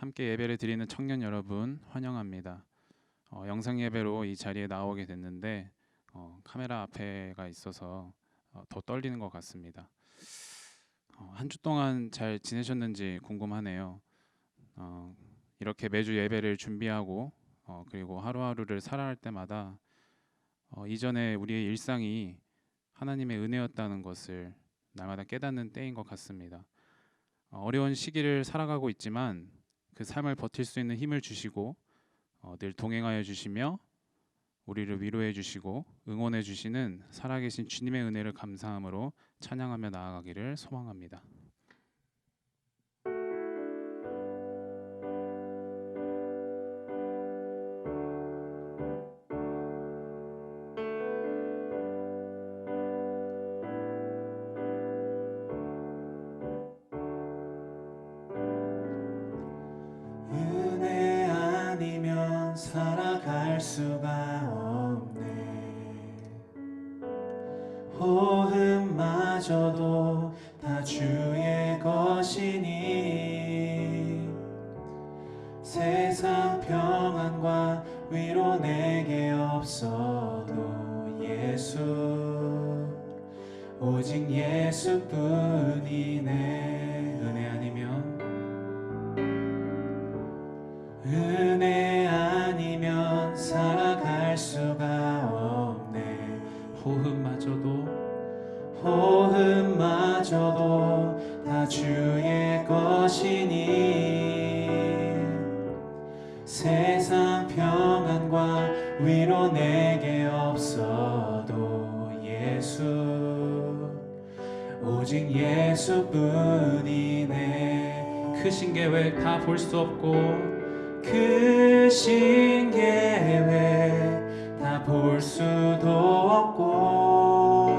함께 예배를 드리는 청년 여러분 환영합니다. 영상 예배로 이 자리에 나오게 됐는데 카메라 앞에가 있어서 더 떨리는 것 같습니다. 한 주 동안 잘 지내셨는지 궁금하네요. 이렇게 매주 예배를 준비하고 그리고 하루하루를 살아갈 때마다 이전에 우리의 일상이 하나님의 은혜였다는 것을 날마다 깨닫는 때인 것 같습니다. 어려운 시기를 살아가고 있지만 그 삶을 버틸 수 있는 힘을 주시고 늘 동행하여 주시며 우리를 위로해 주시고 응원해 주시는 살아계신 주님의 은혜를 감사함으로 찬양하며 나아가기를 소망합니다. 은혜 아니면 살아갈 수가 없네. 호흡마저도 다 주의 것이니 세상 평안과 위로 내게 없어도 예수, 오직 예수뿐이네. 은혜 아니면 살아갈 수가 없네. 호흡마저도 다 주의 것이니 세상 평안과 위로 내게 없어도 예수, 오직 예수뿐이네. 크신 계획 다 볼 수 없고 크신 계획 다 볼 수도 없고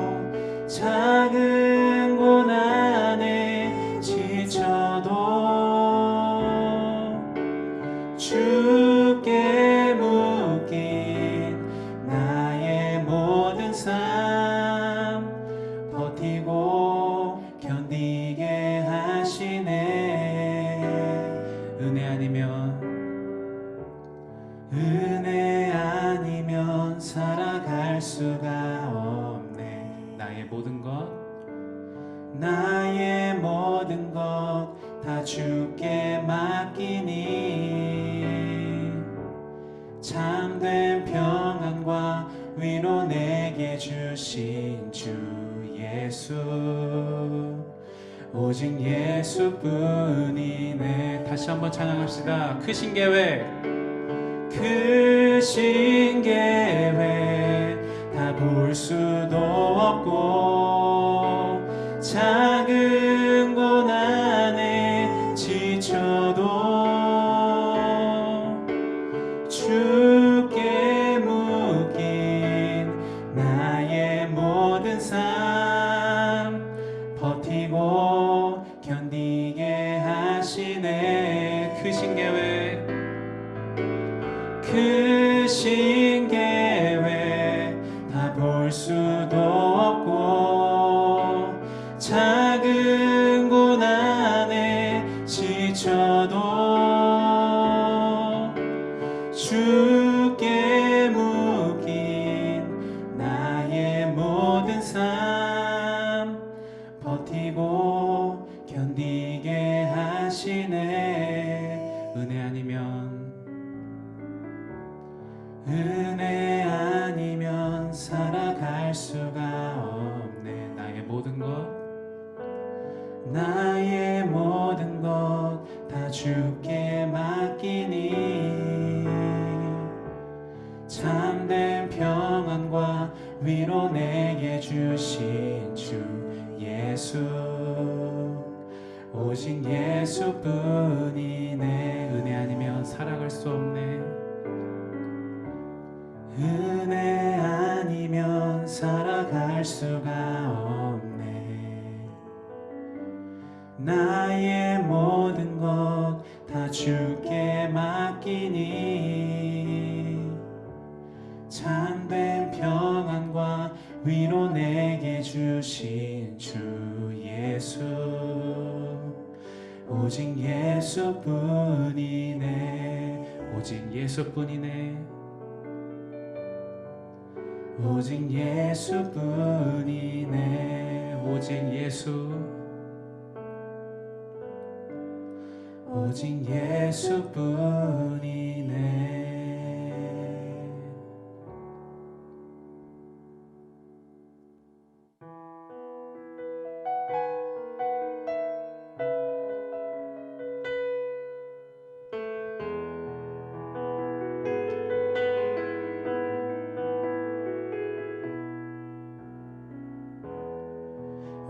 작은 고난에 지쳐도 주께 묶인 나의 모든 삶 버티고 견디게 하시네. 은혜 아니면 살아갈 수가 없네. 나의 모든 것 다 주께 맡기니 참된 평안과 위로 내게 주신 주 예수, 오직 예수뿐이네. 다시 한번 찬양합시다. 크신 계획 다 볼 수도 없고 작은 고난에 지쳐도 주께 묶인 나의 모든 삶 버티고 견디게 하시네. 크신 계획 다 볼 수도 없고 작은 고난에 지쳐도 주께 묶인 나의 모든 삶 버티고 견디게 하시네. 은혜 아니면 살아갈 수가 없네. 나의 모든 것 다 주께 맡기니 참된 평안과 위로 내게 주신 주 예수, 오직 예수뿐이네. 은혜 아니면 살아갈 수 없네. 은혜 아니면 살아갈 수가 없네. 나의 모든 것 다 주께 맡기니 참된 평안과 위로 내게 주신 주 예수, 오직 예수뿐이네 오직 예수뿐이네 오직 예수뿐이네 오직 예수 오직 예수뿐이네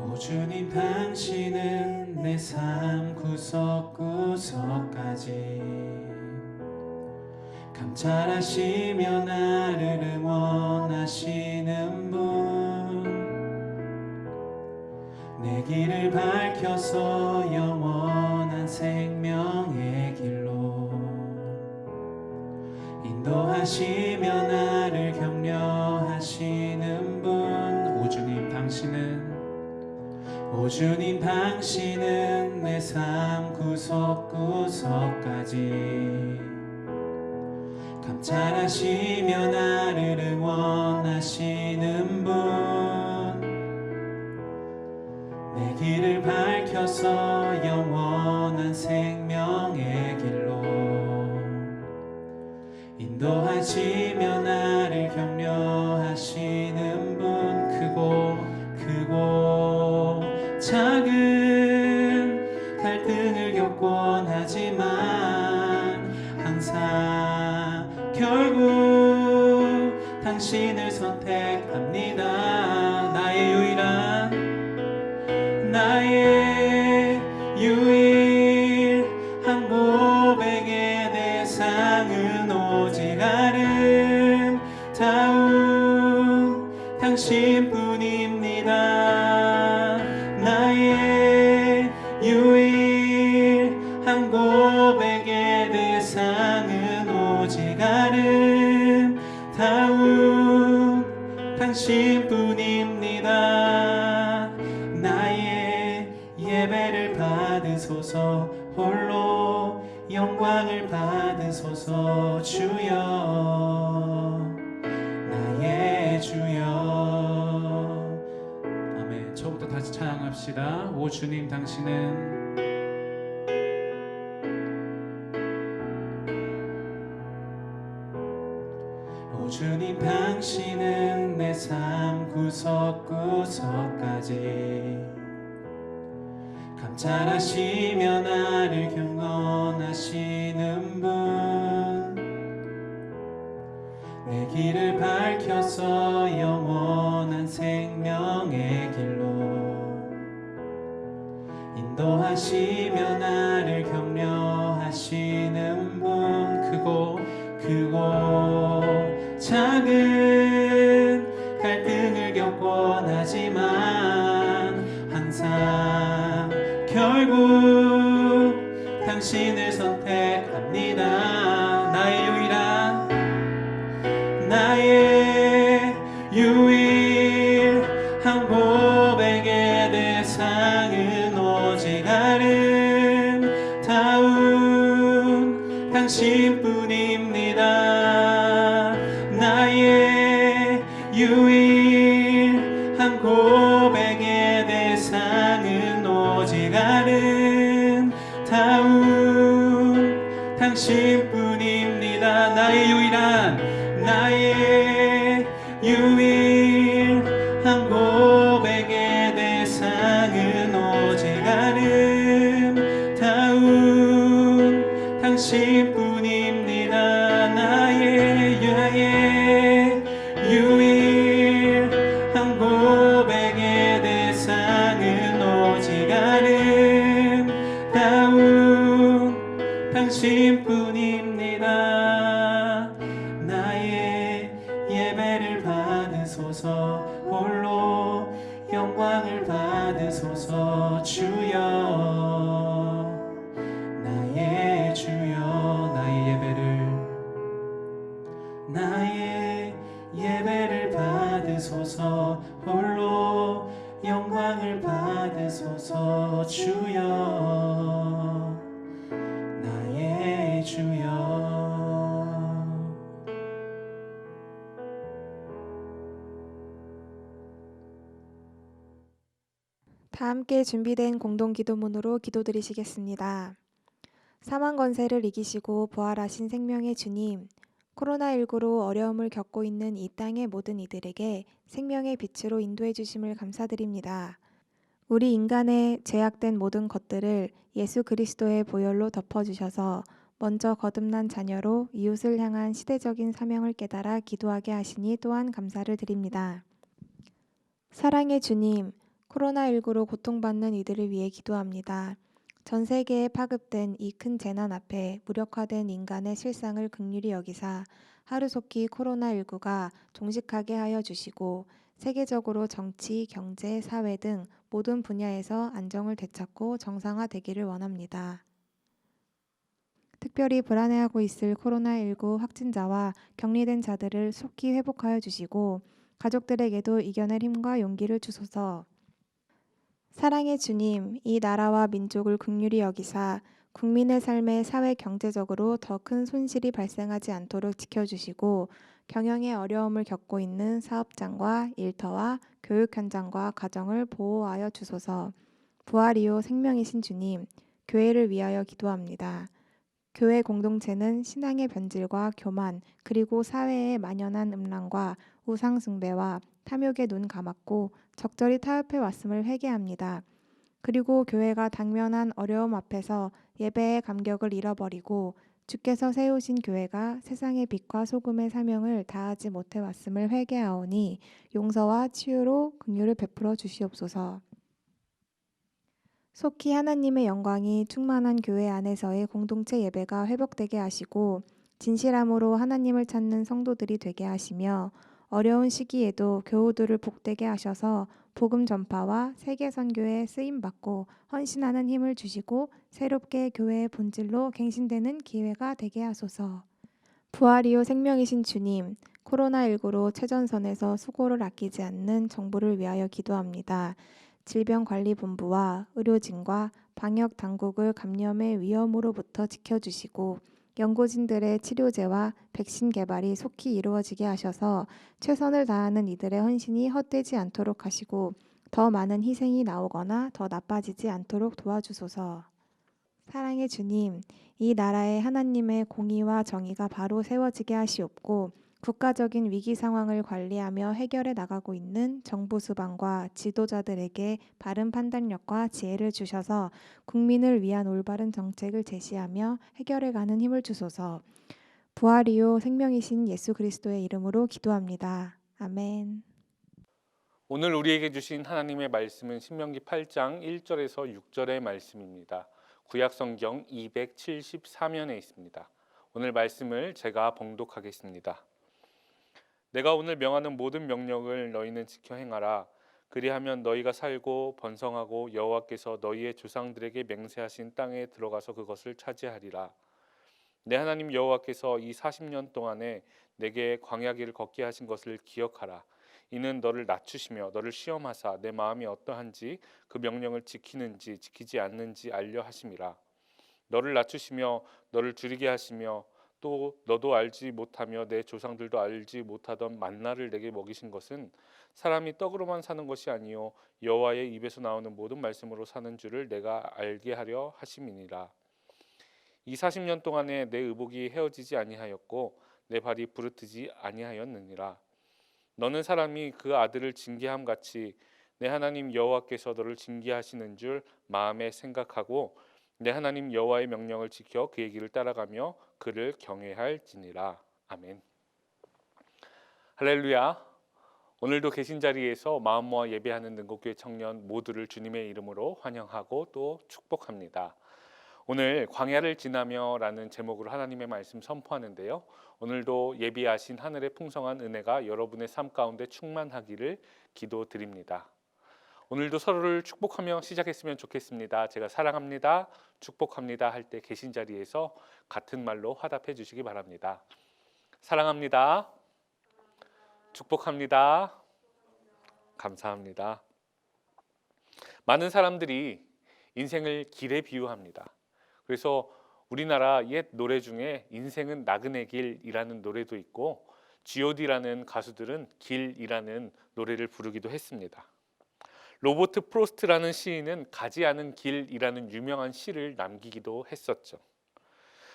오 주님 당신은 내 삶 구석구석까지 감찰하시며 나를 응원하시는 분 내 길을 밝혀서 영원한 생명의 길로 인도하시며 나를 격려하시는 분 오 주님 당신은 오 주님 당신은 내 삶 구석구석까지 감찰하시며 나를 응원하시는 분 내 길을 밝혀서 영원한 생명의 길로 인도하시며 나를 격려하시는 분 크고 작은 갈등을 겪곤 하지만 항상 결국 당신을 선택합니다 나의 유일한 고백의 대상은 오직 아름다운 당신뿐입니다 나의 유일한 고백의 대상은 오직 아름다운 당신뿐입니다 나의 예배를 받으소서 홀로 영광을 받으소서 주여 나의 주여 아멘. 저부터 다시 찬양합시다. 오 주님 당신은 오 주님 당신은 내 삶 구석구석까지 감찰하시며 나를 경건하시는 분 내 길을 밝혀서 영원한 생명의 길로 인도하시며 나를 격려하시는 분 크고 작은 갈등을 겪곤 하지만 항상 결국 당신을 선택합니다 나의 유일한 고백의 대상은 오직 아름다운 당신뿐입니다 나의 유일한 고백의 대상은 오직 아름다운 당신뿐입니다 나의 유일한 고백의 대상은 오직 아름다운 당신뿐입니다 나의 유일한 고백의 대상은 오직 아름다운 당신뿐입니다 나의 예배를 받으소서 홀로 영광을 받으소서 주여 나의 주여 나의 예배를 받으소서 홀로 영광을 받으소서 주여 다 함께 준비된 공동 기도문으로 기도드리시겠습니다. 사망 권세를 이기시고 부활하신 생명의 주님, 코로나19로 어려움을 겪고 있는 이 땅의 모든 이들에게 생명의 빛으로 인도해 주심을 감사드립니다. 우리 인간의 제약된 모든 것들을 예수 그리스도의 보혈로 덮어주셔서 먼저 거듭난 자녀로 이웃을 향한 시대적인 사명을 깨달아 기도하게 하시니 또한 감사를 드립니다. 사랑의 주님, 코로나19로 고통받는 이들을 위해 기도합니다. 전 세계에 파급된 이 큰 재난 앞에 무력화된 인간의 실상을 긍휼히 여기사 하루속히 코로나19가 종식하게 하여 주시고 세계적으로 정치, 경제, 사회 등 모든 분야에서 안정을 되찾고 정상화되기를 원합니다. 특별히 불안해하고 있을 코로나19 확진자와 격리된 자들을 속히 회복하여 주시고 가족들에게도 이겨낼 힘과 용기를 주소서. 사랑의 주님, 이 나라와 민족을 긍휼히 여기사 국민의 삶에 사회 경제적으로 더 큰 손실이 발생하지 않도록 지켜주시고 경영에 어려움을 겪고 있는 사업장과 일터와 교육 현장과 가정을 보호하여 주소서. 부활 이후 생명이신 주님, 교회를 위하여 기도합니다. 교회 공동체는 신앙의 변질과 교만, 그리고 사회에 만연한 음란과 우상 숭배와 탐욕에 눈 감았고 적절히 타협해 왔음을 회개합니다. 그리고 교회가 당면한 어려움 앞에서 예배의 감격을 잃어버리고 주께서 세우신 교회가 세상의 빛과 소금의 사명을 다하지 못해 왔음을 회개하오니 용서와 치유로 긍휼을 베풀어 주시옵소서. 속히 하나님의 영광이 충만한 교회 안에서의 공동체 예배가 회복되게 하시고 진실함으로 하나님을 찾는 성도들이 되게 하시며 어려운 시기에도 교우들을 복되게 하셔서 복음 전파와 세계 선교에 쓰임 받고 헌신하는 힘을 주시고 새롭게 교회의 본질로 갱신되는 기회가 되게 하소서. 부활 이후 생명이신 주님, 코로나19로 최전선에서 수고를 아끼지 않는 정부를 위하여 기도합니다. 질병관리본부와 의료진과 방역당국을 감염의 위험으로부터 지켜주시고 연구진들의 치료제와 백신 개발이 속히 이루어지게 하셔서 최선을 다하는 이들의 헌신이 헛되지 않도록 하시고 더 많은 희생이 나오거나 더 나빠지지 않도록 도와주소서. 사랑의 주님, 이 나라에 하나님의 공의와 정의가 바로 세워지게 하시옵고 국가적인 위기 상황을 관리하며 해결해 나가고 있는 정부 수반과 지도자들에게 바른 판단력과 지혜를 주셔서 국민을 위한 올바른 정책을 제시하며 해결해가는 힘을 주소서. 부활 이후 생명이신 예수 그리스도의 이름으로 기도합니다. 아멘. 오늘 우리에게 주신 하나님의 말씀은 신명기 8장 1절에서 6절의 말씀입니다. 구약성경 274면에 있습니다. 오늘 말씀을 제가 봉독하겠습니다. 내가 오늘 명하는 모든 명령을 너희는 지켜 행하라. 그리하면 너희가 살고 번성하고 여호와께서 너희의 조상들에게 맹세하신 땅에 들어가서 그것을 차지하리라. 내 하나님 여호와께서 이 40년 동안에 내게 광야길을 걷게 하신 것을 기억하라. 이는 너를 낮추시며 너를 시험하사 내 마음이 어떠한지 그 명령을 지키는지 지키지 않는지 알려 하심이라. 너를 낮추시며 너를 줄이게 하시며 또 너도 알지 못하며 내 조상들도 알지 못하던 만나를 내게 먹이신 것은 사람이 떡으로만 사는 것이 아니요 여호와의 입에서 나오는 모든 말씀으로 사는 줄을 내가 알게 하려 하심이니라. 이 40년 동안에 내 의복이 헤어지지 아니하였고 내 발이 부르트지 아니하였느니라. 너는 사람이 그 아들을 징계함 같이 내 하나님 여호와께서 너를 징계하시는 줄 마음에 생각하고 내 하나님 여호와의 명령을 지켜 그의 길을 따라가며 그를 경외할지니라. 아멘. 할렐루야. 오늘도 계신 자리에서 마음 모아 예배하는 능곡교회 청년 모두를 주님의 이름으로 환영하고 또 축복합니다. 오늘 광야를 지나며 라는 제목으로 하나님의 말씀 선포하는데요. 오늘도 예비하신 하늘의 풍성한 은혜가 여러분의 삶 가운데 충만하기를 기도드립니다. 오늘도 서로를 축복하며 시작했으면 좋겠습니다. 제가 사랑합니다, 축복합니다 할 때 계신 자리에서 같은 말로 화답해 주시기 바랍니다. 사랑합니다, 축복합니다, 감사합니다. 많은 사람들이 인생을 길에 비유합니다. 그래서 우리나라 옛 노래 중에 인생은 나그네 길이라는 노래도 있고 G.O.D라는 가수들은 길이라는 노래를 부르기도 했습니다. 로버트 프로스트라는 시인은 가지 않은 길이라는 유명한 시를 남기기도 했었죠.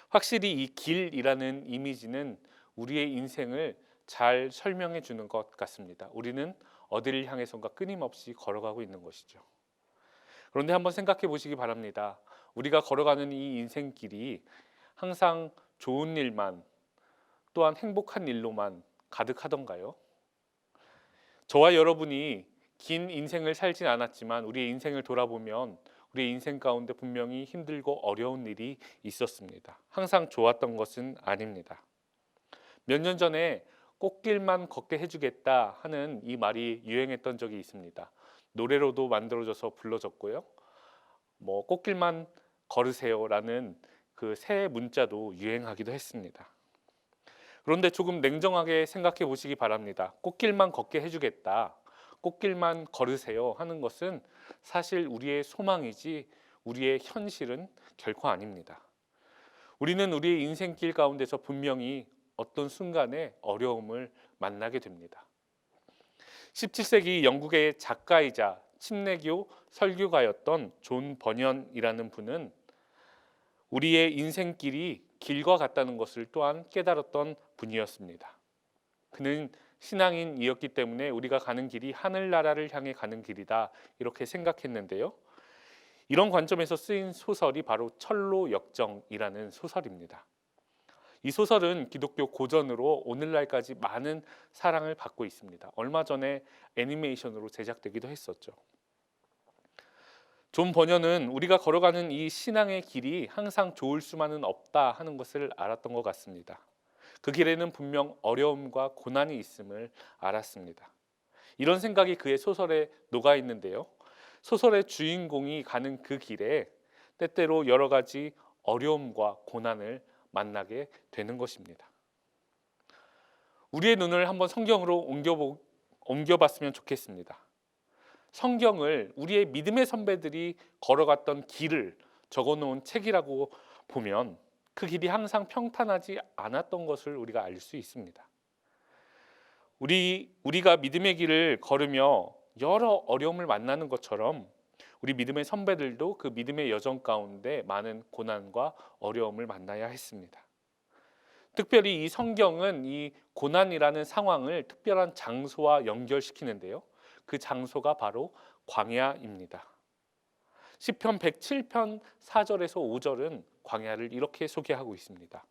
확실히 이 길이라는 이미지는 우리의 인생을 잘 설명해 주는 것 같습니다. 우리는 어디를 향해선가 끊임없이 걸어가고 있는 것이죠. 그런데 한번 생각해 보시기 바랍니다. 우리가 걸어가는 이 인생길이 항상 좋은 일만, 또한 행복한 일로만 가득하던가요? 저와 여러분이 긴 인생을 살진 않았지만 우리의 인생을 돌아보면 우리의 인생 가운데 분명히 힘들고 어려운 일이 있었습니다. 항상 좋았던 것은 아닙니다. 몇 년 전에 꽃길만 걷게 해주겠다 하는 이 말이 유행했던 적이 있습니다. 노래로도 만들어져서 불러졌고요. 꽃길만 걸으세요라는 그 새 문자도 유행하기도 했습니다. 그런데 조금 냉정하게 생각해 보시기 바랍니다. 꽃길만 걷게 해주겠다, 꽃길만 걸으세요 하는 것은 사실 우리의 소망이지 우리의 현실은 결코 아닙니다. 우리는 우리의 인생길 가운데서 분명히 어떤 순간에 어려움을 만나게 됩니다. 17세기 영국의 작가이자 침례교 설교가였던 존 버년이라는 분은 우리의 인생길이 길과 같다는 것을 또한 깨달았던 분이었습니다. 그는 신앙인이었기 때문에 우리가 가는 길이 하늘나라를 향해 가는 길이다 이렇게 생각했는데요. 이런 관점에서 쓰인 소설이 바로 철로역정이라는 소설입니다. 이 소설은 기독교 고전으로 오늘날까지 많은 사랑을 받고 있습니다. 얼마 전에 애니메이션으로 제작되기도 했었죠. 존 버년은 우리가 걸어가는 이 신앙의 길이 항상 좋을 수만은 없다 하는 것을 알았던 것 같습니다. 그 길에는 분명 어려움과 고난이 있음을 알았습니다. 이런 생각이 그의 소설에 녹아 있는데요. 소설의 주인공이 가는 그 길에 때때로 여러 가지 어려움과 고난을 만나게 되는 것입니다. 우리의 눈을 한번 성경으로 옮겨봤으면 좋겠습니다. 성경을 우리의 믿음의 선배들이 걸어갔던 길을 적어놓은 책이라고 보면 그 길이 항상 평탄하지 않았던 것을 우리가 알 수 있습니다. 우리가 믿음의 길을 걸으며 여러 어려움을 만나는 것처럼 우리 믿음의 선배들도 그 믿음의 여정 가운데 많은 고난과 어려움을 만나야 했습니다. 특별히 이 성경은 이 고난이라는 상황을 특별한 장소와 연결시키는데요. 그 장소가 바로 광야입니다. 시편 107편 4절에서 5절은 광야를 이렇게 소개하고 있습니다.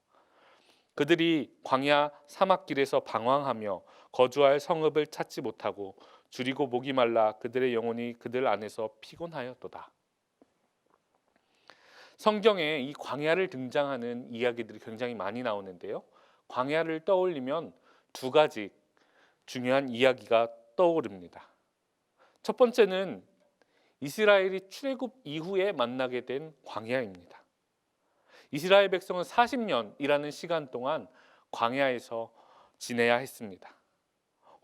그들이 광야 사막길에서 방황하며 거주할 성읍을 찾지 못하고 줄이고 목이 말라 그들의 영혼이 그들 안에서 피곤하였도다. 성경에 이 광야를 등장하는 이야기들이 굉장히 많이 나오는데요. 광야를 떠올리면 두 가지 중요한 이야기가 떠오릅니다. 첫 번째는 이스라엘이 출애굽 이후에 만나게 된 광야입니다. 이스라엘 백성은 40년이라는 시간 동안 광야에서 지내야 했습니다.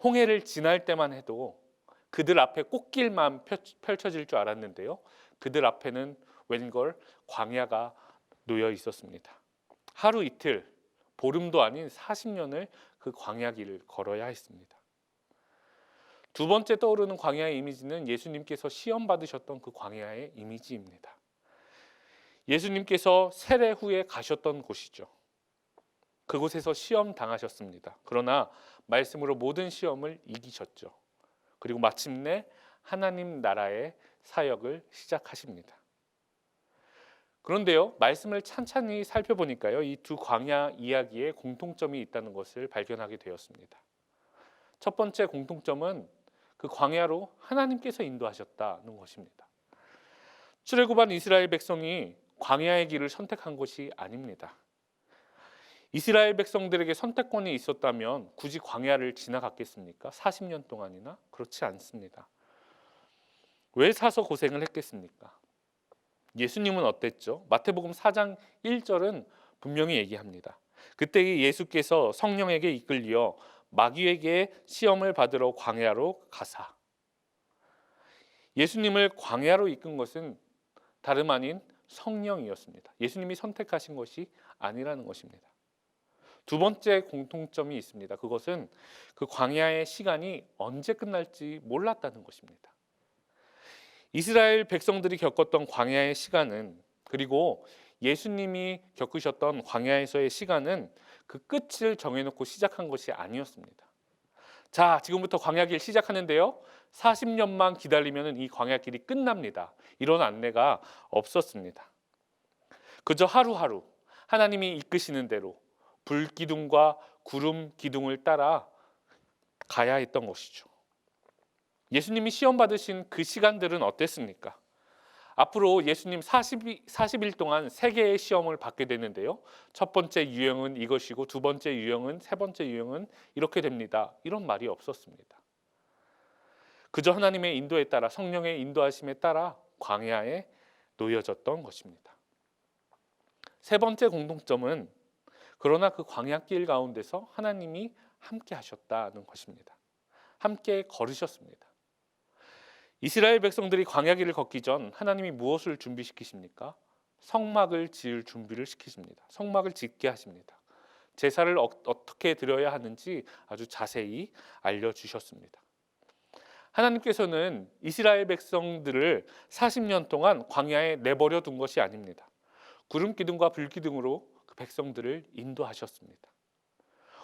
홍해를 지날 때만 해도 그들 앞에 꽃길만 펼쳐질 줄 알았는데요. 그들 앞에는 웬걸 광야가 놓여 있었습니다. 하루 이틀, 보름도 아닌 40년을 그 광야 길을 걸어야 했습니다. 두 번째 떠오르는 광야의 이미지는 예수님께서 시험 받으셨던 그 광야의 이미지입니다. 예수님께서 세례 후에 가셨던 곳이죠. 그곳에서 시험 당하셨습니다. 그러나 말씀으로 모든 시험을 이기셨죠. 그리고 마침내 하나님 나라의 사역을 시작하십니다. 그런데요, 말씀을 찬찬히 살펴보니까요, 이 두 광야 이야기에 공통점이 있다는 것을 발견하게 되었습니다. 첫 번째 공통점은 그 광야로 하나님께서 인도하셨다는 것입니다. 출애굽한 이스라엘 백성이 광야의 길을 선택한 것이 아닙니다. 이스라엘 백성들에게 선택권이 있었다면 굳이 광야를 지나갔겠습니까? 40년 동안이나? 그렇지 않습니다. 왜 사서 고생을 했겠습니까? 예수님은 어땠죠? 마태복음 4장 1절은 분명히 얘기합니다. 그때 예수께서 성령에게 이끌려 마귀에게 시험을 받으러 광야로 가사. 예수님을 광야로 이끈 것은 다름 아닌 성령이었습니다. 예수님이 선택하신 것이 아니라는 것입니다. 두 번째 공통점이 있습니다. 그것은 그 광야의 시간이 언제 끝날지 몰랐다는 것입니다. 이스라엘 백성들이 겪었던 광야의 시간은, 그리고 예수님이 겪으셨던 광야에서의 시간은 그 끝을 정해놓고 시작한 것이 아니었습니다. 자, 지금부터 광야길 시작하는데요. 40년만 기다리면 이 광야길이 끝납니다. 이런 안내가 없었습니다. 그저 하루하루 하나님이 이끄시는 대로 불기둥과 구름 기둥을 따라 가야 했던 것이죠. 예수님이 시험 받으신 그 시간들은 어땠습니까? 앞으로 예수님 40일 동안 세 개의 시험을 받게 되는데요. 첫 번째 유형은 이것이고 두 번째 유형은, 세 번째 유형은 이렇게 됩니다. 이런 말이 없었습니다. 그저 하나님의 인도에 따라, 성령의 인도하심에 따라 광야에 놓여졌던 것입니다. 세 번째 공통점은, 그러나 그 광야길 가운데서 하나님이 함께 하셨다는 것입니다. 함께 걸으셨습니다. 이스라엘 백성들이 광야길을 걷기 전 하나님이 무엇을 준비시키십니까? 성막을 지을 준비를 시키십니다. 성막을 짓게 하십니다. 제사를 어떻게 드려야 하는지 아주 자세히 알려주셨습니다. 하나님께서는 이스라엘 백성들을 40년 동안 광야에 내버려 둔 것이 아닙니다. 구름 기둥과 불 기둥으로 그 백성들을 인도하셨습니다.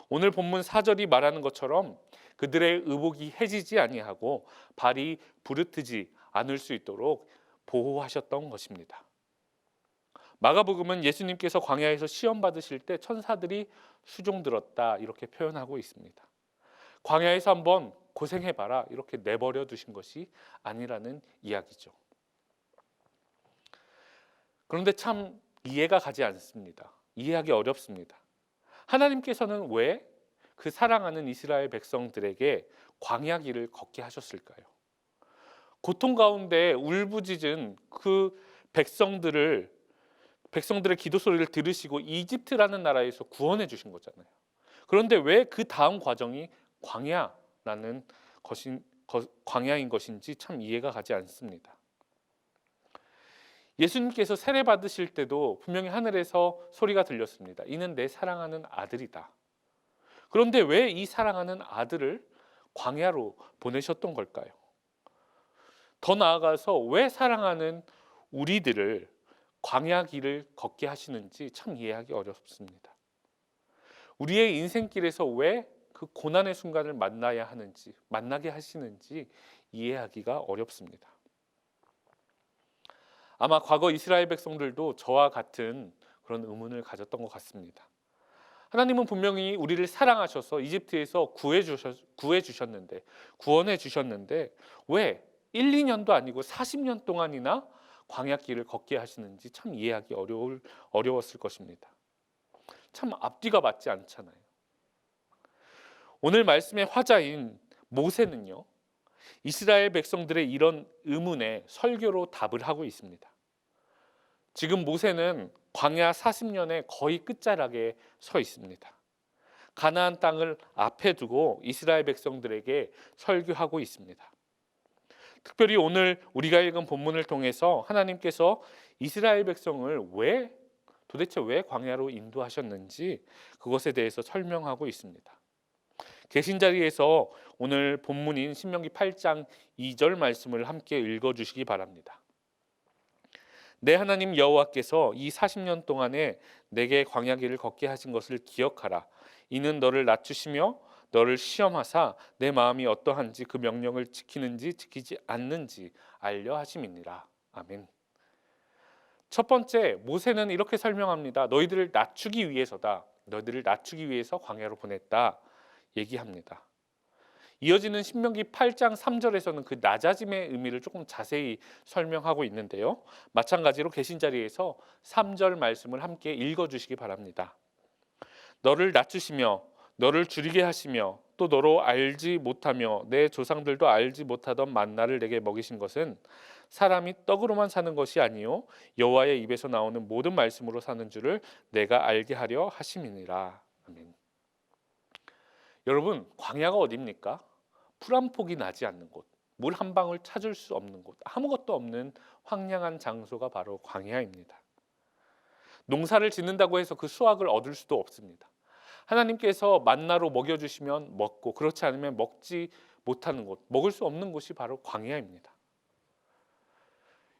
오늘 본문 4절이 말하는 것처럼 그들의 의복이 해지지 아니하고 발이 부르트지 않을 수 있도록 보호하셨던 것입니다. 마가복음은 예수님께서 광야에서 시험 받으실 때 천사들이 수종 들었다 이렇게 표현하고 있습니다. 광야에서 한번 고생해봐라 이렇게 내버려 두신 것이 아니라는 이야기죠. 그런데 참 이해가 가지 않습니다. 이해하기 어렵습니다. 하나님께서는 왜 그 사랑하는 이스라엘 백성들에게 광야길을 걷게 하셨을까요? 고통 가운데 울부짖은 그 백성들의 기도 소리를 들으시고 이집트라는 나라에서 구원해 주신 거잖아요. 그런데 왜 그 다음 과정이 광야인 것인지 참 이해가 가지 않습니다. 예수님께서 세례 받으실 때도 분명히 하늘에서 소리가 들렸습니다. 이는 내 사랑하는 아들이다. 그런데 왜 이 사랑하는 아들을 광야로 보내셨던 걸까요? 더 나아가서 왜 사랑하는 우리들을 광야 길을 걷게 하시는지 참 이해하기 어렵습니다. 우리의 인생길에서 왜 그 고난의 순간을 만나게 하시는지 이해하기가 어렵습니다. 아마 과거 이스라엘 백성들도 저와 같은 그런 의문을 가졌던 것 같습니다. 하나님은 분명히 우리를 사랑하셔서 이집트에서 구원해 주셨는데 왜 1, 2년도 아니고 40년 동안이나 광야길을 걷게 하시는지 참 이해하기 어려웠을 것입니다. 참 앞뒤가 맞지 않잖아요. 오늘 말씀의 화자인 모세는요, 이스라엘 백성들의 이런 의문에 설교로 답을 하고 있습니다. 지금 모세는 광야 40년의 거의 끝자락에 서 있습니다. 가나안 땅을 앞에 두고 이스라엘 백성들에게 설교하고 있습니다. 특별히 오늘 우리가 읽은 본문을 통해서 하나님께서 이스라엘 백성을 도대체 왜 광야로 인도하셨는지 그것에 대해서 설명하고 있습니다. 계신 자리에서 오늘 본문인 신명기 8장 2절 말씀을 함께 읽어주시기 바랍니다. 내 하나님 여호와께서 이 40년 동안에 내게 광야길을 걷게 하신 것을 기억하라. 이는 너를 낮추시며 너를 시험하사 내 마음이 어떠한지 그 명령을 지키는지 지키지 않는지 알려 하심이니라. 아멘. 첫 번째, 모세는 이렇게 설명합니다. 너희들을 낮추기 위해서다. 너희들을 낮추기 위해서 광야로 보냈다 얘기합니다. 이어지는 신명기 8장 3절에서는 그 낮아짐의 의미를 조금 자세히 설명하고 있는데요. 마찬가지로 계신 자리에서 3절 말씀을 함께 읽어주시기 바랍니다. 너를 낮추시며 너를 줄이게 하시며 또 너로 알지 못하며 내 조상들도 알지 못하던 만나를 내게 먹이신 것은 사람이 떡으로만 사는 것이 아니요 여호와의 입에서 나오는 모든 말씀으로 사는 줄을 내가 알게 하려 하심이니라. 아멘. 여러분, 광야가 어디입니까? 풀 한 폭이 나지 않는 곳, 물 한 방울 찾을 수 없는 곳, 아무것도 없는 황량한 장소가 바로 광야입니다. 농사를 짓는다고 해서 그 수확을 얻을 수도 없습니다. 하나님께서 만나로 먹여주시면 먹고 그렇지 않으면 먹지 못하는 곳, 먹을 수 없는 곳이 바로 광야입니다.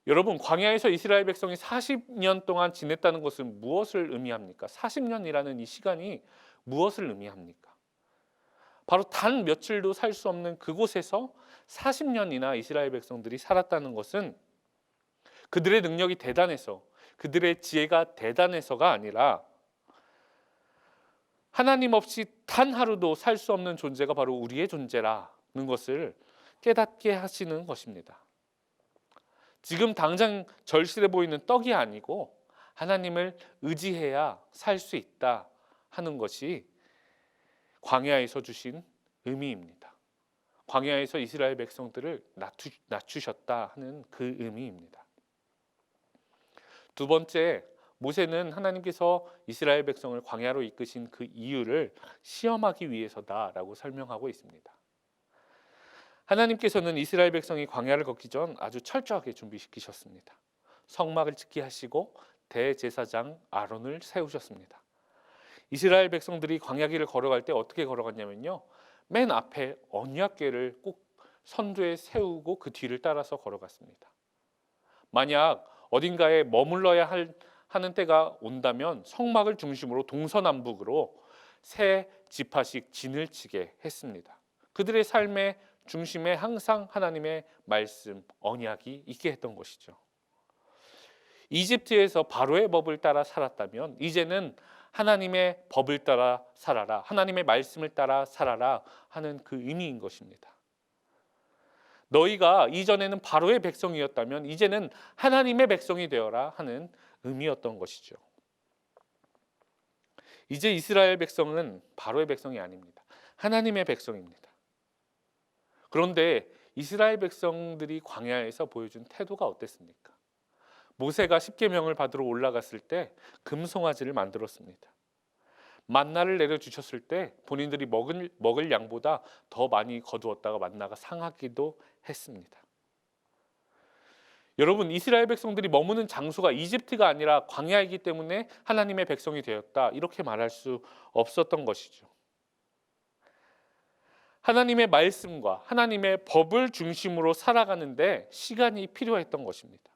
여러분, 광야에서 이스라엘 백성이 40년 동안 지냈다는 것은 무엇을 의미합니까? 40년이라는 이 시간이 무엇을 의미합니까? 바로 단 며칠도 살 수 없는 그곳에서 40년이나 이스라엘 백성들이 살았다는 것은 그들의 능력이 대단해서, 그들의 지혜가 대단해서가 아니라 하나님 없이 단 하루도 살 수 없는 존재가 바로 우리의 존재라는 것을 깨닫게 하시는 것입니다. 지금 당장 절실해 보이는 떡이 아니고 하나님을 의지해야 살 수 있다 하는 것이 광야에서 주신 의미입니다. 광야에서 이스라엘 백성들을 낮추셨다 하는 그 의미입니다. 두 번째, 모세는 하나님께서 이스라엘 백성을 광야로 이끄신 그 이유를 시험하기 위해서다라고 설명하고 있습니다. 하나님께서는 이스라엘 백성이 광야를 걷기 전 아주 철저하게 준비시키셨습니다. 성막을 짓게 하시고 대제사장 아론을 세우셨습니다. 이스라엘 백성들이 광야길을 걸어갈 때 어떻게 걸어갔냐면요, 맨 앞에 언약궤를 꼭 선두에 세우고 그 뒤를 따라서 걸어갔습니다. 만약 어딘가에 머물러야 하는 때가 온다면 성막을 중심으로 동서남북으로 세 지파씩 진을 치게 했습니다. 그들의 삶의 중심에 항상 하나님의 말씀, 언약이 있게 했던 것이죠. 이집트에서 바로의 법을 따라 살았다면 이제는 하나님의 법을 따라 살아라, 하나님의 말씀을 따라 살아라 하는 그 의미인 것입니다. 너희가 이전에는 바로의 백성이었다면 이제는 하나님의 백성이 되어라 하는 의미였던 것이죠. 이제 이스라엘 백성은 바로의 백성이 아닙니다. 하나님의 백성입니다. 그런데 이스라엘 백성들이 광야에서 보여준 태도가 어땠습니까? 모세가 십계명을 받으러 올라갔을 때 금송아지를 만들었습니다. 만나를 내려주셨을 때 본인들이 먹을 양보다 더 많이 거두었다가 만나가 상하기도 했습니다. 여러분, 이스라엘 백성들이 머무는 장소가 이집트가 아니라 광야이기 때문에 하나님의 백성이 되었다, 이렇게 말할 수 없었던 것이죠. 하나님의 말씀과 하나님의 법을 중심으로 살아가는데 시간이 필요했던 것입니다.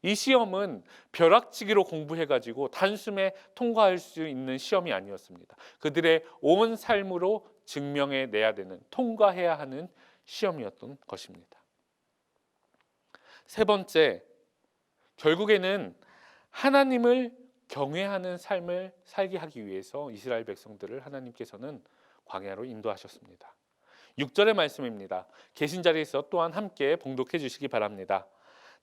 이 시험은 벼락치기로 공부해가지고 단숨에 통과할 수 있는 시험이 아니었습니다. 그들의 온 삶으로 증명해내야 되는, 통과해야 하는 시험이었던 것입니다. 세 번째, 결국에는 하나님을 경외하는 삶을 살게 하기 위해서 이스라엘 백성들을 하나님께서는 광야로 인도하셨습니다. 6절의 말씀입니다. 계신 자리에서 또한 함께 봉독해 주시기 바랍니다.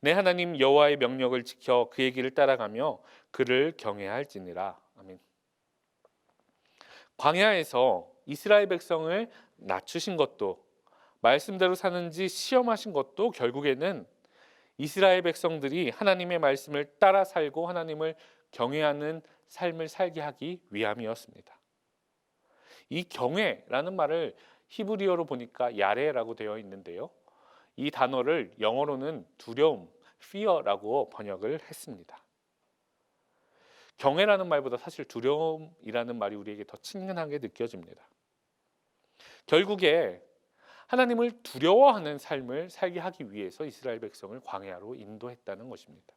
내 하나님 여호와의 명령을 지켜 그의 길을 따라가며 그를 경외할지니라. 아멘. 광야에서 이스라엘 백성을 낮추신 것도, 말씀대로 사는지 시험하신 것도 결국에는 이스라엘 백성들이 하나님의 말씀을 따라 살고 하나님을 경외하는 삶을 살게 하기 위함이었습니다. 이 경외라는 말을 히브리어로 보니까 야레라고 되어 있는데요, 이 단어를 영어로는 두려움, fear라고 번역을 했습니다. 경외라는 말보다 사실 두려움이라는 말이 우리에게 더 친근하게 느껴집니다. 결국에 하나님을 두려워하는 삶을 살게 하기 위해서 이스라엘 백성을 광야로 인도했다는 것입니다.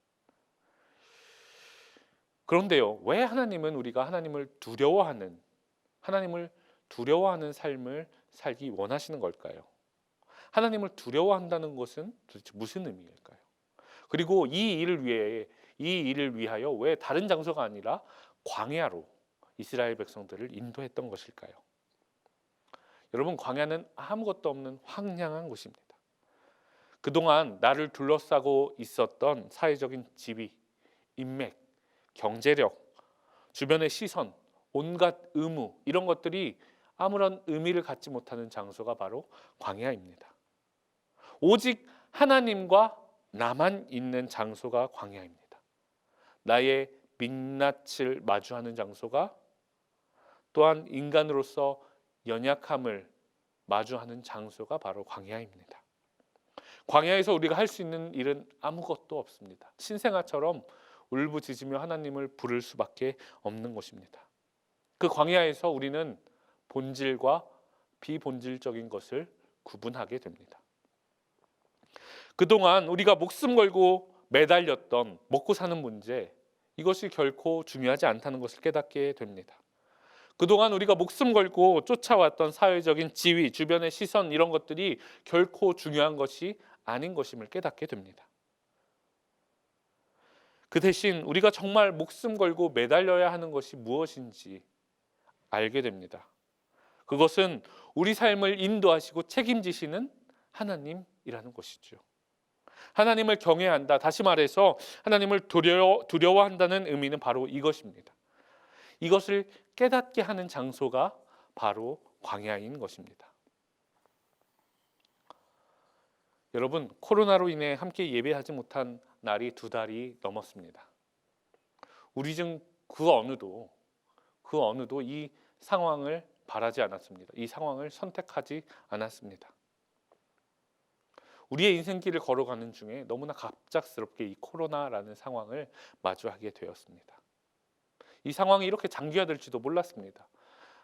그런데요, 왜 하나님은 우리가 하나님을 두려워하는 삶을 살기 원하시는 걸까요? 하나님을 두려워한다는 것은 도대체 무슨 의미일까요? 그리고 이 일을 위하여 왜 다른 장소가 아니라 광야로 이스라엘 백성들을 인도했던 것일까요? 여러분, 광야는 아무것도 없는 황량한 곳입니다. 그동안 나를 둘러싸고 있었던 사회적인 지위, 인맥, 경제력, 주변의 시선, 온갖 의무, 이런 것들이 아무런 의미를 갖지 못하는 장소가 바로 광야입니다. 오직 하나님과 나만 있는 장소가 광야입니다. 나의 민낯을 마주하는 장소가, 또한 인간으로서 연약함을 마주하는 장소가 바로 광야입니다. 광야에서 우리가 할 수 있는 일은 아무것도 없습니다. 신생아처럼 울부짖으며 하나님을 부를 수밖에 없는 것입니다. 그 광야에서 우리는 본질과 비본질적인 것을 구분하게 됩니다. 그동안 우리가 목숨 걸고 매달렸던 먹고 사는 문제, 이것이 결코 중요하지 않다는 것을 깨닫게 됩니다. 그동안 우리가 목숨 걸고 쫓아왔던 사회적인 지위, 주변의 시선, 이런 것들이 결코 중요한 것이 아닌 것임을 깨닫게 됩니다. 그 대신 우리가 정말 목숨 걸고 매달려야 하는 것이 무엇인지 알게 됩니다. 그것은 우리 삶을 인도하시고 책임지시는 하나님이라는 것이죠. 하나님을 경외해야 한다. 다시 말해서 하나님을 두려워한다는 의미는 바로 이것입니다. 이것을 깨닫게 하는 장소가 바로 광야인 것입니다. 여러분, 코로나로 인해 함께 예배하지 못한 날이 2달이 넘었습니다. 우리 중 그 어느도 이 상황을 바라지 않았습니다. 이 상황을 선택하지 않았습니다. 우리의 인생길을 걸어가는 중에 너무나 갑작스럽게 이 코로나라는 상황을 마주하게 되었습니다. 이 상황이 이렇게 장기화될지도 몰랐습니다.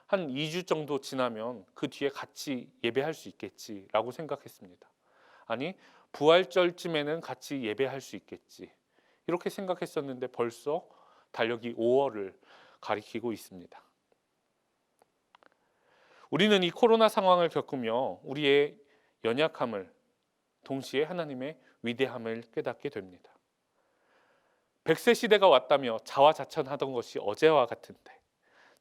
한 2주 정도 지나면 그 뒤에 같이 예배할 수 있겠지라고 생각했습니다. 아니, 부활절쯤에는 같이 예배할 수 있겠지, 이렇게 생각했었는데 벌써 달력이 5월을 가리키고 있습니다. 우리는 이 코로나 상황을 겪으며 우리의 연약함을, 동시에 하나님의 위대함을 깨닫게 됩니다. 100세 시대가 왔다며 자화자찬하던 것이 어제와 같은데,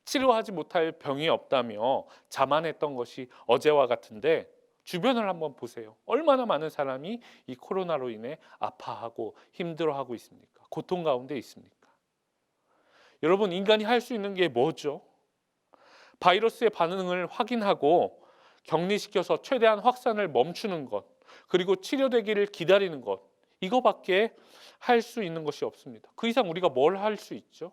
치료하지 못할 병이 없다며 자만했던 것이 어제와 같은데, 주변을 한번 보세요. 얼마나 많은 사람이 이 코로나로 인해 아파하고 힘들어하고 있습니까? 고통 가운데 있습니까? 여러분, 인간이 할 수 있는 게 뭐죠? 바이러스의 반응을 확인하고 격리시켜서 최대한 확산을 멈추는 것, 그리고 치료되기를 기다리는 것, 이거밖에 할 수 있는 것이 없습니다. 그 이상 우리가 뭘 할 수 있죠?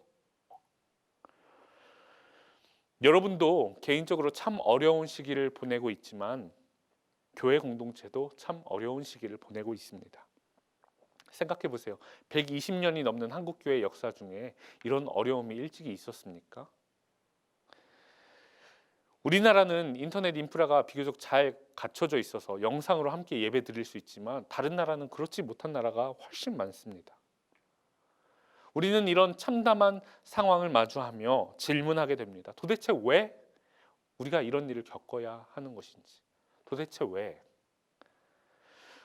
여러분도 개인적으로 참 어려운 시기를 보내고 있지만 교회 공동체도 참 어려운 시기를 보내고 있습니다. 생각해 보세요. 120년이 넘는 한국교회 역사 중에 이런 어려움이 일찍이 있었습니까? 우리나라는 인터넷 인프라가 비교적 잘 갖춰져 있어서 영상으로 함께 예배 드릴 수 있지만 다른 나라는 그렇지 못한 나라가 훨씬 많습니다. 우리는 이런 참담한 상황을 마주하며 질문하게 됩니다. 도대체 왜 우리가 이런 일을 겪어야 하는 것인지, 도대체 왜?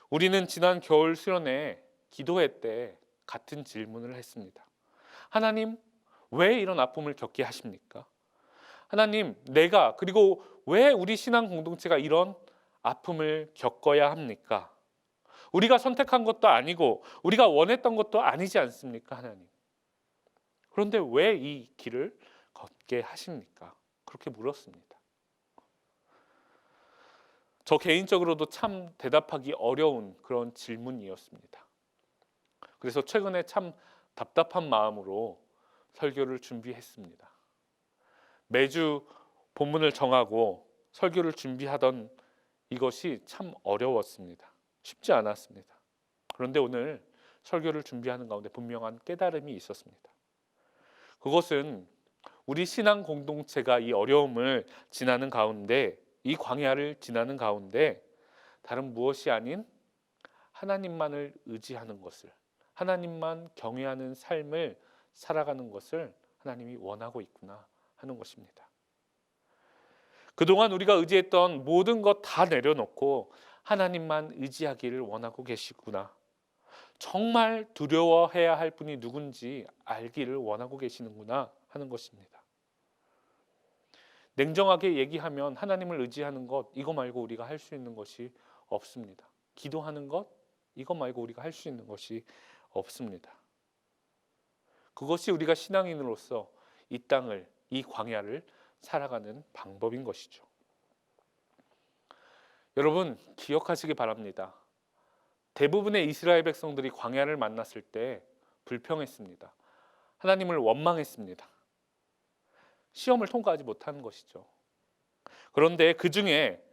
우리는 지난 겨울 수련회 기도회 때 같은 질문을 했습니다. 하나님, 왜 이런 아픔을 겪게 하십니까? 하나님, 내가, 그리고 왜 우리 신앙 공동체가 이런 아픔을 겪어야 합니까? 우리가 선택한 것도 아니고 우리가 원했던 것도 아니지 않습니까, 하나님? 그런데 왜 이 길을 걷게 하십니까? 그렇게 물었습니다. 저 개인적으로도 참 대답하기 어려운 그런 질문이었습니다. 그래서 최근에 참 답답한 마음으로 설교를 준비했습니다. 매주 본문을 정하고 설교를 준비하던 이것이 참 어려웠습니다. 쉽지 않았습니다. 그런데 오늘 설교를 준비하는 가운데 분명한 깨달음이 있었습니다. 그것은 우리 신앙 공동체가 이 어려움을 지나는 가운데, 이 광야를 지나는 가운데 다른 무엇이 아닌 하나님만을 의지하는 것을, 하나님만 경외하는 삶을 살아가는 것을 하나님이 원하고 있구나 하는 것입니다. 그동안 우리가 의지했던 모든 것 다 내려놓고 하나님만 의지하기를 원하고 계시구나. 정말 두려워해야 할 분이 누군지 알기를 원하고 계시는구나 하는 것입니다. 냉정하게 얘기하면 하나님을 의지하는 것, 이거 말고 우리가 할 수 있는 것이 없습니다. 기도하는 것, 이거 말고 우리가 할 수 있는 것이 없습니다. 그것이 우리가 신앙인으로서 이 땅을, 이 광야를 살아가는 방법인 것이죠. 여러분, 기억하시기 바랍니다. 대부분의 이스라엘 백성들이 광야를 만났을 때 불평했습니다. 하나님을 원망했습니다. 시험을 통과하지 못한 것이죠. 그런데 그 중에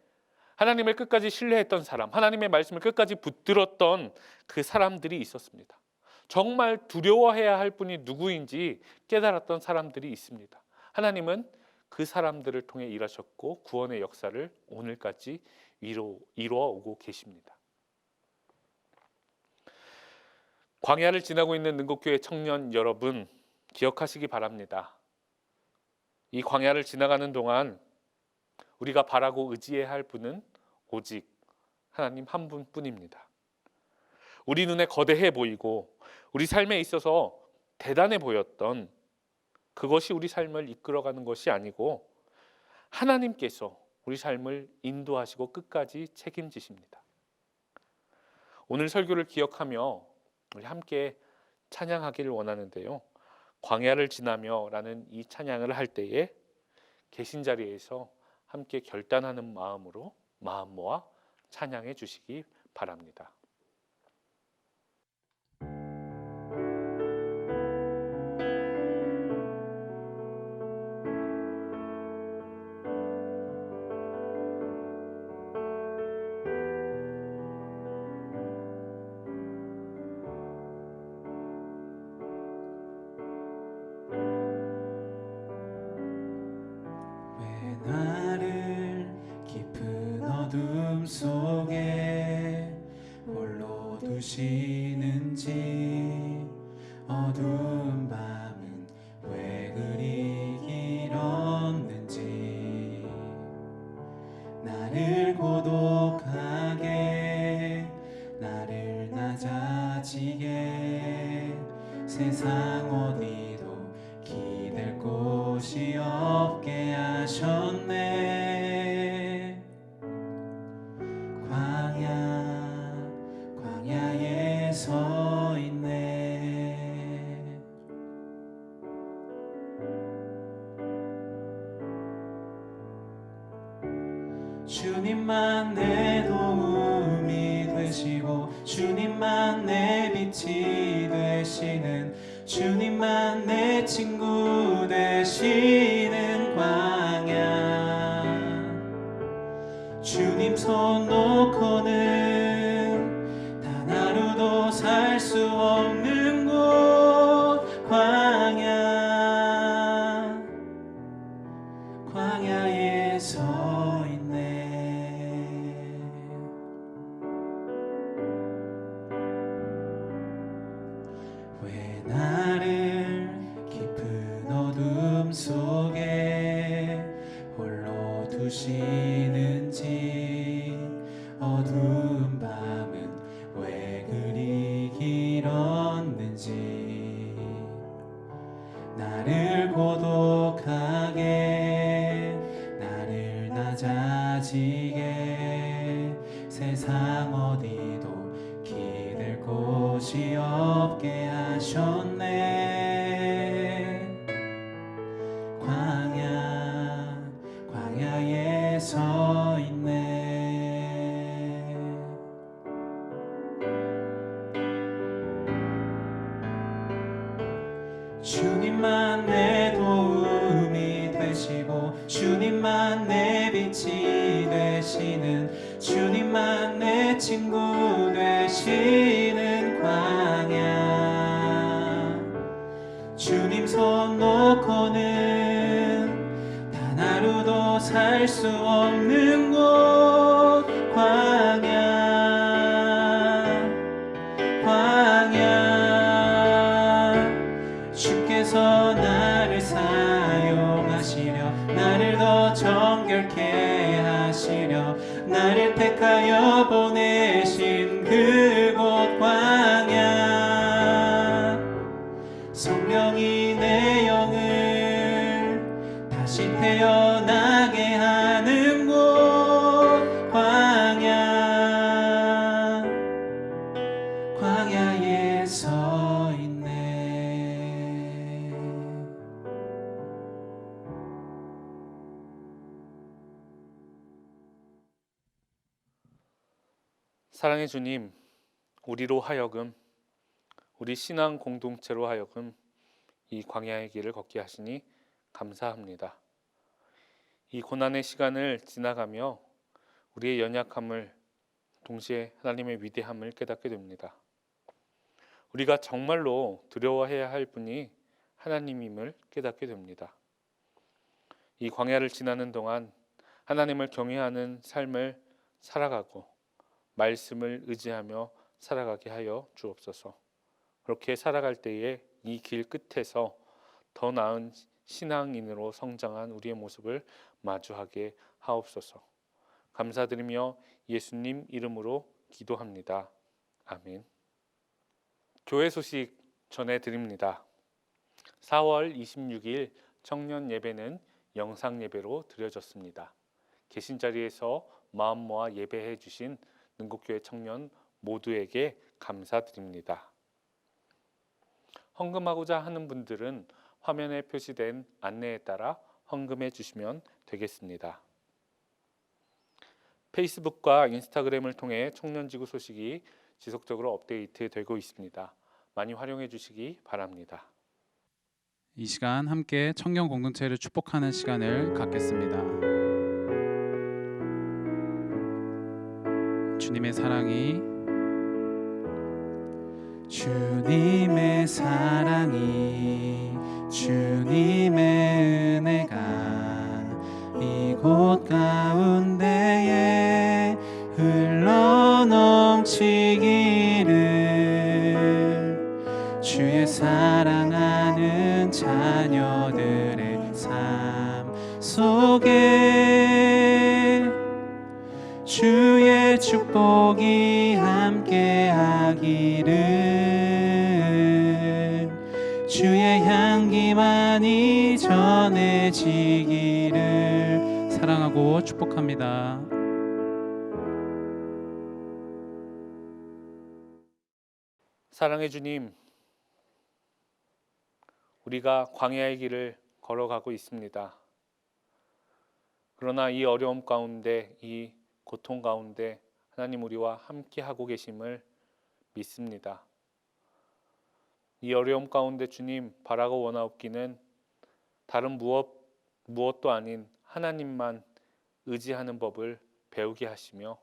하나님을 끝까지 신뢰했던 사람, 하나님의 말씀을 끝까지 붙들었던 그 사람들이 있었습니다. 정말 두려워해야 할 분이 누구인지 깨달았던 사람들이 있습니다. 하나님은 그 사람들을 통해 일하셨고 구원의 역사를 오늘까지 이루어 오고 계십니다. 광야를 지나고 있는 능곡교회 청년 여러분, 기억하시기 바랍니다. 이 광야를 지나가는 동안 우리가 바라고 의지해야 할 분은 오직 하나님 한 분뿐입니다. 우리 눈에 거대해 보이고 우리 삶에 있어서 대단해 보였던 그것이 우리 삶을 이끌어가는 것이 아니고 하나님께서 우리 삶을 인도하시고 끝까지 책임지십니다. 오늘 설교를 기억하며 우리 함께 찬양하기를 원하는데요. 광야를 지나며라는 이 찬양을 할 때에 계신 자리에서 함께 결단하는 마음으로 마음 모아 찬양해 주시기 바랍니다. 왜 나를 깊은 어둠 속에 홀로 두시는지, 어두운 밤은 왜 그리 길었는지, 나를 고독하게, 나를 낮아지게, 세상 어디도 기댈 곳이 없게 하셨네. 광야에 서 있네. 주님만 내 도움이 되시고, 주님만 내 빛이 되시는, 주님만 내 친구 되시는 광야. 주님 손 놓고는 단 하루도 살 수 없는 곳, 광야에 서 있네. 왜 나를 깊은 어둠 속에 홀로 두시는지, 어두운 밤은 왜 그리 길었는지, 나를 고독하게, 나를 낮아지게, 세상 어디도 기댈 곳이 없게 하셨네. 광야에 서 있네. 주님만 내 도움이 되시고, 주님만 내 빛이 되시는, 주님만 내 친구 되시는 광야. 주님 손 놓고는 단 하루도 살 수 없는 곳, 광야. 주께서 나를 사용하시려, 나를 더 정결케 하시려, 나를 택하여 보내신 그곳 광야. 성령이 내 영을 다시 태어나게 하는 곳, 광야에 서 있네. 사랑의 주님, 우리로 하여금, 우리 신앙 공동체로 하여금 이 광야의 길을 걷게 하시니 감사합니다. 이 고난의 시간을 지나가며 우리의 연약함을, 동시에 하나님의 위대함을 깨닫게 됩니다. 우리가 정말로 두려워해야 할 분이 하나님임을 깨닫게 됩니다. 이 광야를 지나는 동안 하나님을 경외하는 삶을 살아가고 말씀을 의지하며 살아가게 하여 주옵소서. 그렇게 살아갈 때에 이 길 끝에서 더 나은 신앙인으로 성장한 우리의 모습을 마주하게 하옵소서. 감사드리며 예수님 이름으로 기도합니다. 아멘. 교회 소식 전해드립니다. 4월 26일 청년 예배는 영상 예배로 드려졌습니다. 계신 자리에서 마음 모아 예배해 주신 능곡교회 청년 모두에게 감사드립니다. 헌금하고자 하는 분들은 화면에 표시된 안내에 따라 헌금해 주시면 되겠습니다. 페이스북과 인스타그램을 통해 청년지구 소식이 지속적으로 업데이트되고 있습니다. 많이 활용해 주시기 바랍니다. 이 시간 함께 청년 공동체를 축복하는 시간을 갖겠습니다. 주님의 사랑이 주님의 은혜가 이곳 가운데에 흘러넘치기를 주의 사랑하는 자녀들의 삶 속에 주의 축복이 함께하기를 주의 향기만이 전해지기를 사랑하고 축복합니다. 사랑의 주님, 우리가 광야의 길을 걸어가고 있습니다. 그러나 이 어려움 가운데, 이 고통 가운데 하나님 우리와 함께 하고 계심을 믿습니다. 이 어려움 가운데 주님 바라고 원하옵기는 다른 무엇도 아닌 하나님만 의지하는 법을 배우게 하시며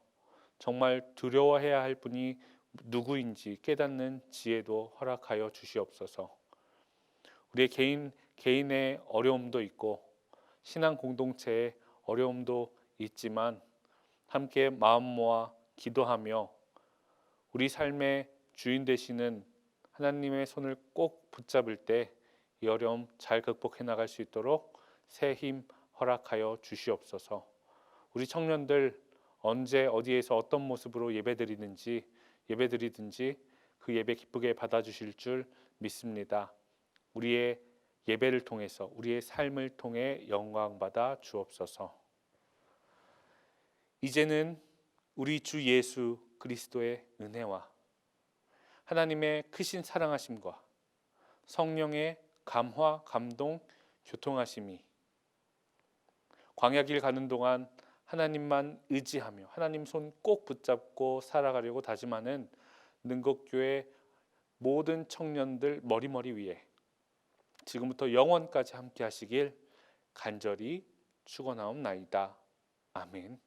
정말 두려워해야 할 분이 누구인지 깨닫는 지혜도 허락하여 주시옵소서. 우리의 개인의 어려움도 있고 신앙 공동체의 어려움도 있지만 함께 마음 모아 기도하며 우리 삶의 주인 되시는 하나님의 손을 꼭 붙잡을 때 이 어려움 잘 극복해 나갈 수 있도록 새 힘 허락하여 주시옵소서. 우리 청년들 언제 어디에서 어떤 모습으로 예배드리든지 그 예배 기쁘게 받아주실 줄 믿습니다. 우리의 예배를 통해서 우리의 삶을 통해 영광받아 주옵소서. 이제는 우리 주 예수 그리스도의 은혜와 하나님의 크신 사랑하심과 성령의 감화, 감동, 교통하심이 광야길 가는 동안 하나님만 의지하며 하나님 손 꼭 붙잡고 살아가려고 다짐하는 능곡교회 모든 청년들 머리머리 위에 지금부터 영원까지 함께 하시길 간절히 축원하옵나이다. 아멘.